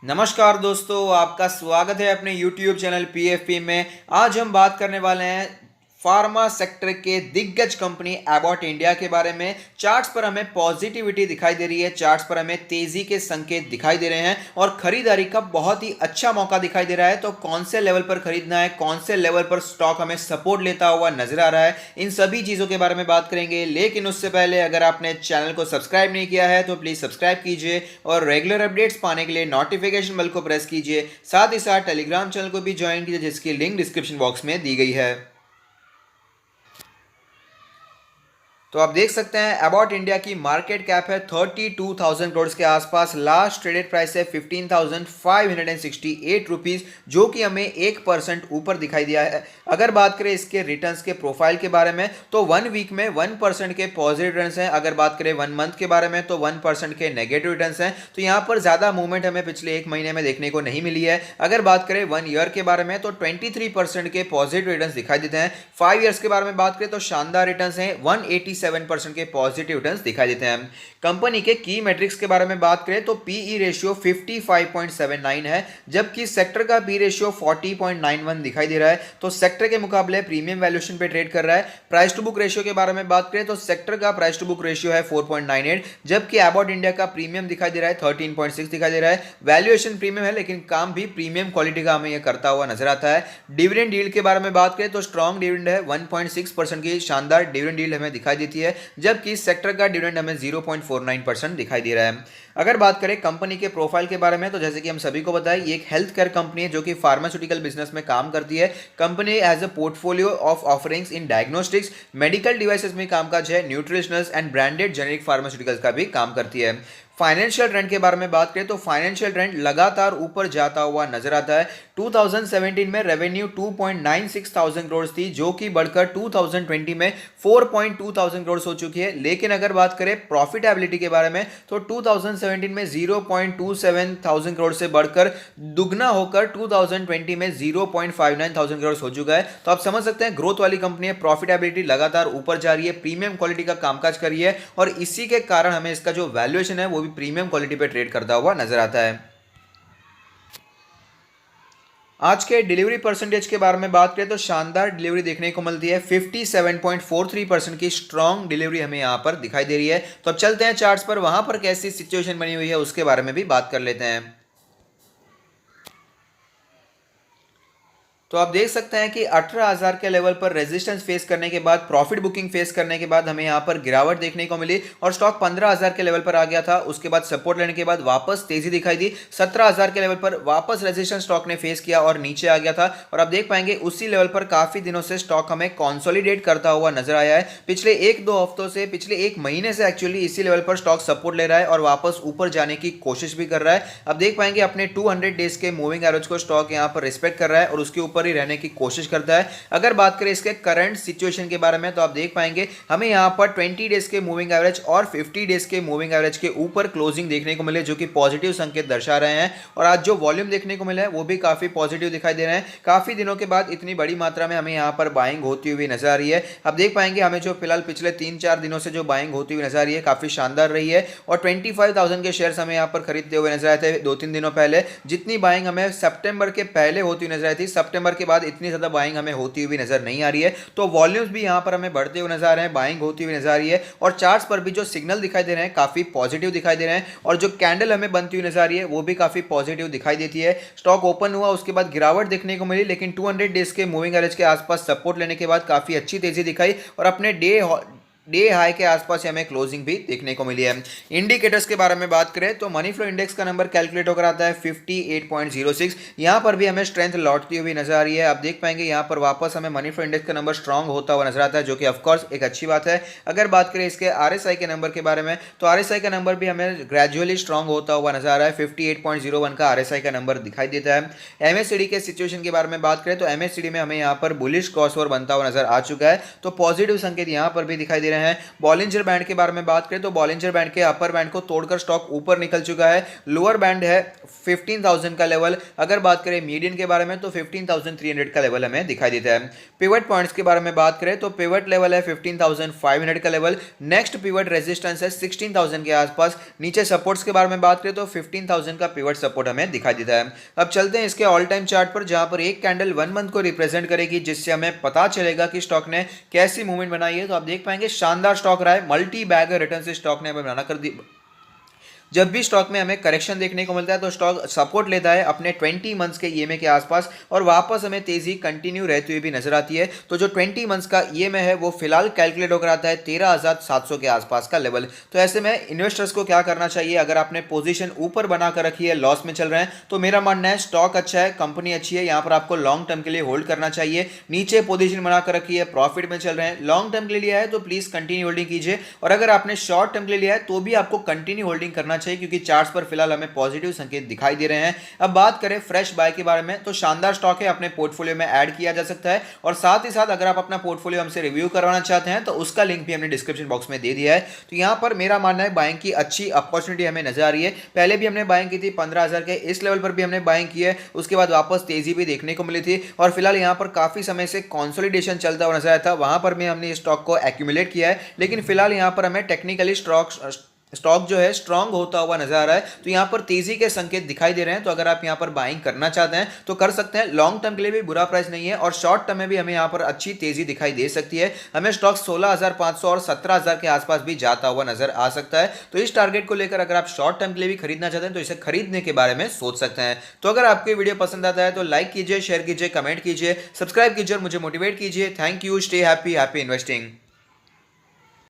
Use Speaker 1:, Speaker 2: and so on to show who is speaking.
Speaker 1: नमस्कार दोस्तों, आपका स्वागत है अपने YouTube चैनल PFP में। आज हम बात करने वाले हैं फार्मा सेक्टर के दिग्गज कंपनी एबॉट इंडिया के बारे में। चार्ट्स पर हमें पॉजिटिविटी दिखाई दे रही है, चार्ट्स पर हमें तेजी के संकेत दिखाई दे रहे हैं और खरीदारी का बहुत ही अच्छा मौका दिखाई दे रहा है। तो कौन से लेवल पर खरीदना है, कौन से लेवल पर स्टॉक हमें सपोर्ट लेता हुआ नजर आ रहा है, इन सभी चीजों के बारे में बात करेंगे। लेकिन उससे पहले अगर आपने चैनल को सब्सक्राइब नहीं किया है तो प्लीज सब्सक्राइब कीजिए और रेगुलर अपडेट्स पाने के लिए नोटिफिकेशन बेल को प्रेस कीजिए। साथ ही साथ टेलीग्राम चैनल को भी ज्वाइन कीजिए जिसकी लिंक डिस्क्रिप्शन बॉक्स में दी गई है। तो आप देख सकते हैं अबाउट इंडिया की मार्केट कैप है 32,000 करोड़ के आसपास। लास्ट ट्रेडेड प्राइस है 15,568 रुपीज, जो कि हमें 1% ऊपर दिखाई दिया है। अगर बात करें इसके रिटर्न्स के प्रोफाइल के बारे में तो 1 वीक में 1% के पॉजिटिव रिटर्न्स हैं। अगर बात करें 1 मंथ के बारे में तो 1% के नेगेटिव रिटर्न्स हैं। तो यहाँ पर ज्यादा मूवमेंट हमें पिछले एक महीने में देखने को नहीं मिली है। अगर बात करें 1 ईयर के बारे में तो 23% के पॉजिटिव रिटर्न्स दिखाई देते हैं। 5 ईयर्स के बारे में बात करें तो शानदार रिटर्न्स हैं, 187% के पॉजिटिव रिटर्न्स दिखाई देते हैं। कंपनी के की मैट्रिक्स के बारे में बात करें तो पीई रेशियो 55.79 है, जबकि सेक्टर का पी रेशियो 40.91 दिखाई दे रहा है। तो सेक्टर के मुकाबले प्रीमियम वैल्यूएशन पे ट्रेड कर रहा है। प्राइस टू बुक रेशियो के बारे में बात करें तो सेक्टर का प्राइस टू बुक रेशियो है 4.98, जबकि एबॉट इंडिया का प्रीमियम दिखाई दे रहा है 13.6 दिखाई दे रहा है। वैल्यूएशन प्रीमियम है लेकिन काम भी प्रीमियम क्वालिटी का हमें यह करता हुआ नजर आता है। डिविडेंड यील्ड के बारे में बात करें तो स्ट्रॉन्ग डिविडेंड है, 1.6% की शानदार डिविडेंड यील्ड हमें दिखाई देती है, जबकि सेक्टर का डिविडेंड हमें 0.49% दिखाई दे रहा है। अगर बात करें कंपनी के प्रोफाइल के बारे में तो जैसे कि हम सभी को बताएं, ये एक हेल्थ केयर कंपनी है जो कि फार्मास्यूटिकल बिजनेस में काम करती है। Company as a portfolio of offerings in diagnostics, medical devices में कामकाज है, nutritionals and branded generic pharmaceuticals का भी काम करती है। फाइनेंशियल ट्रेंड के बारे में बात करें तो फाइनेंशियल ट्रेंड लगातार ऊपर जाता हुआ नजर आता है। 2017 में रेवेन्यू 2.96 करोड़ थी, जो कि बढ़कर 2020 में 4.2 करोड़ हो चुकी है। लेकिन अगर बात करें प्रॉफिटेबिलिटी के बारे में तो 2017 में 0.27 करोड़ से बढ़कर दुगना होकर 2020 में 0.59 करोड़ हो चुका है। तो आप समझ सकते हैं ग्रोथ वाली कंपनी है, प्रॉफिटेबिलिटी लगातार ऊपर जा रही है, प्रीमियम क्वालिटी का कामकाज कर रही है और इसी के कारण हमें इसका जो वैल्यूएशन है वो भी प्रीमियम क्वालिटी पे ट्रेड करता हुआ नजर आता है। आज के डिलीवरी परसेंटेज के बारे में बात करें तो शानदार डिलीवरी देखने को मिलती है, 57.43% की स्ट्रॉन्ग डिलीवरी हमें यहां पर दिखाई दे रही है। तो अब चलते हैं चार्ट्स पर, वहां पर कैसी सिचुएशन बनी हुई है उसके बारे में भी बात कर लेते हैं। तो आप देख सकते हैं कि 18,000 के लेवल पर रेजिस्टेंस फेस करने के बाद, प्रॉफिट बुकिंग फेस करने के बाद हमें यहां पर गिरावट देखने को मिली और स्टॉक 15,000 के लेवल पर आ गया था। उसके बाद सपोर्ट लेने के बाद वापस तेजी दिखाई दी, 17,000 के लेवल पर वापस रेजिस्टेंस स्टॉक ने फेस किया और नीचे आ गया था। और आप देख पाएंगे उसी लेवल पर काफी दिनों से स्टॉक हमें कंसोलिडेट करता हुआ नजर आया है। पिछले 1-2 हफ्तों से, पिछले एक महीने से एक्चुअली इसी लेवल पर स्टॉक सपोर्ट ले रहा है और वापस ऊपर जाने की कोशिश भी कर रहा है। अब देख पाएंगे अपने 200 डेज के मूविंग एवरेज को स्टॉक यहां पर रिस्पेक्ट कर रहा है और उसके ऊपर ही रहने की कोशिश करता है। अगर बात करें इसके करंट सिचुएशन के बारे में तो आप देख पाएंगे हमें यहां पर 20 डेज के मूविंग एवरेज और 50 डेज के मूविंग एवरेज के ऊपर क्लोजिंग देखने को मिले, जो कि पॉजिटिव संकेत दर्शा रहे हैं। और आज जो वॉल्यूम देखने को मिला है वो भी काफी पॉजिटिव दिखाई दे रहे हैं। काफी दिनों के बाद इतनी बड़ी मात्रा में हमें यहां पर बाइंग होती हुई नजर आ रही है। अब देख पाएंगे हमें जो फिलहाल पिछले 3-4 दिनों से जो बाइंग होती हुई नजर आ रही है काफी शानदार रही है और 25,000 के शेयर्स हमें यहां पर खरीदते हुए नजर आए थे 2-3 दिनों पहले। जितनी बाइंग हमें सितंबर के पहले होती हुई नजर आई थी, सितंबर के बाद इतनी ज्यादा बाइंग हमें होती हुई नजर नहीं आ रही है। तो वॉल्यूम्स भी यहां पर हमें बढ़ते हुए नजर आ रहे हैं, बाइंग होती हुई नजर आ रही है और चार्ट्स पर भी जो सिग्नल दिखाई दे रहे हैं काफी पॉजिटिव दिखाई दे रहे हैं और जो कैंडल हमें बनती हुई नजर आ रही है वो भी काफी पॉजिटिव दिखाई देती है। स्टॉक ओपन हुआ, उसके बाद गिरावट देखने को मिली, लेकिन 200 डेज के मूविंग एवरेज के आसपास सपोर्ट लेने के बाद काफी अच्छी तेजी दिखाई और अपने डे हाई के आसपास हमें क्लोजिंग भी देखने को मिली है। इंडिकेटर्स के बारे में बात करें तो मनी फ्लो इंडेक्स का नंबर कैलकुलेट होकर आता है 58.06। यहां पर भी हमें स्ट्रेंथ लौटती हुई नजर आ रही है। आप देख पाएंगे यहां पर वापस हमें मनी फ्लो इंडेक्स का नंबर स्ट्रांग होता हुआ नजर आता है, जो कि ऑफकोर्स एक अच्छी बात है। अगर बात करें इसके आरएसआई के नंबर के बारे में तो आरएसआई का नंबर भी हमें ग्रेजुअली स्ट्रांग होता हुआ नजर आ रहा है, 58.01 का आरएसआई का नंबर दिखाई देता है। एमएससीडी के सिचुएशन के बारे में बात करें तो एमएससीडी में हमें यहां पर बुलिश क्रॉसओवर बनता हुआ नजर आ चुका है, तो पॉजिटिव संकेत यहां पर भी दिखाई दे रहे हैं। रहे हैं। बॉलिंजर बैंड के बारे में बात करें तो बॉलिंजर बैंड के अपर बैंड को तोड़कर स्टॉक ऊपर निकल चुका है। लोअर बैंड है 15,000 का लेवल। अगर बात करें मीडियन के बारे में तो 15,300 का लेवल हमें दिखाई देता है। पिवट पॉइंट्स के बारे में बात करें तो पिवट लेवल है 15,500 का लेवल। नेक्स्ट पिवट रेजिस्टेंस है 16,000 के आसपास। नीचे सपोर्ट्स के बारे में बात करें तो 15,000 का पिवट सपोर्ट हमें दिखाई देता है। अब चलते हैं इसके ऑल टाइम चार्ट पर, जहां पर एक कैंडल 1 मंथ को रिप्रेजेंट करेगी, जिससे हमें पता चलेगा कि स्टॉक ने कैसी मूवमेंट बनाई है। तो आप देख पाएंगे शानदार स्टॉक रहा है, मल्टी बैग रिटर्न से स्टॉक ने हमें बनाना कर दी। जब भी स्टॉक में हमें करेक्शन देखने को मिलता है तो स्टॉक सपोर्ट लेता है अपने 20 मंथ्स के ईएमए के आसपास और वापस हमें तेजी कंटिन्यू रहती हुई भी नजर आती है। तो जो 20 मंथ्स का ईएमए है वो फिलहाल कैलकुलेट होकर आता है 13,700 के आसपास का लेवल। तो ऐसे में इन्वेस्टर्स को क्या करना चाहिए, अगर आपने पोजीशन ऊपर बनाकर रखी है, लॉस में चल रहे हैं, तो मेरा मानना है स्टॉक अच्छा है, कंपनी अच्छी है, यहाँ पर आपको लॉन्ग टर्म के लिए होल्ड करना चाहिए। नीचे पोजीशन बनाकर रखी है, प्रॉफिट में चल रहे हैं, लॉन्ग टर्म के लिए लिया है तो प्लीज कंटिन्यू होल्डिंग कीजिए। और अगर आपने शॉर्ट टर्म के लिए लिया है तो भी आपको कंटिन्यू होल्डिंग करना चाहिए, क्योंकि चार्ट्स पर फिलहाल हमें पॉजिटिव संकेत दिखाई दे रहे हैं। अब बात करें फ्रेश बाय के बारे में तो शानदार स्टॉक है, अपने पोर्टफोलियो में ऐड किया जा सकता है। और साथ ही साथ अगर आप अपना पोर्टफोलियो हमसे रिव्यू करवाना चाहते हैं तो उसका लिंक भी हमने डिस्क्रिप्शन बॉक्स में दे दिया है। तो यहां पर मेरा मानना है बाइंग की अच्छी अपॉर्चुनिटी हमें नजर आ रही है। पहले भी हमने बाइंग की थी 15,000 के इस लेवल पर भी हमने बाइंग की है, उसके बाद वापस तेजी भी देखने को मिली थी और फिलहाल यहां पर काफी समय से कंसोलिडेशन चलता हुआ नजर आया था, वहां पर भी हमने स्टॉक को एक्यूमुलेट किया है। लेकिन फिलहाल यहां पर हमें टेक्निकली स्टॉक जो है स्ट्रांग होता हुआ नजर आ रहा है, तो यहां पर तेजी के संकेत दिखाई दे रहे हैं। तो अगर आप यहां पर बाइंग करना चाहते हैं तो कर सकते हैं, लॉन्ग टर्म के लिए भी बुरा प्राइस नहीं है और शॉर्ट टर्म में भी हमें यहां पर अच्छी तेजी दिखाई दे सकती है। हमें स्टॉक 16,500 और 17,000 के आसपास भी जाता हुआ नजर आ सकता है। तो इस टारगेट को लेकर अगर आप शॉर्ट टर्म के लिए भी खरीदना चाहते हैं तो इसे खरीदने के बारे में सोच सकते हैं। तो अगर आपको वीडियो पसंद आता है तो लाइक कीजिए, शेयर कीजिए, कमेंट कीजिए, सब्सक्राइब कीजिए और मुझे मोटिवेट कीजिए। Thank you, stay happy, happy investing.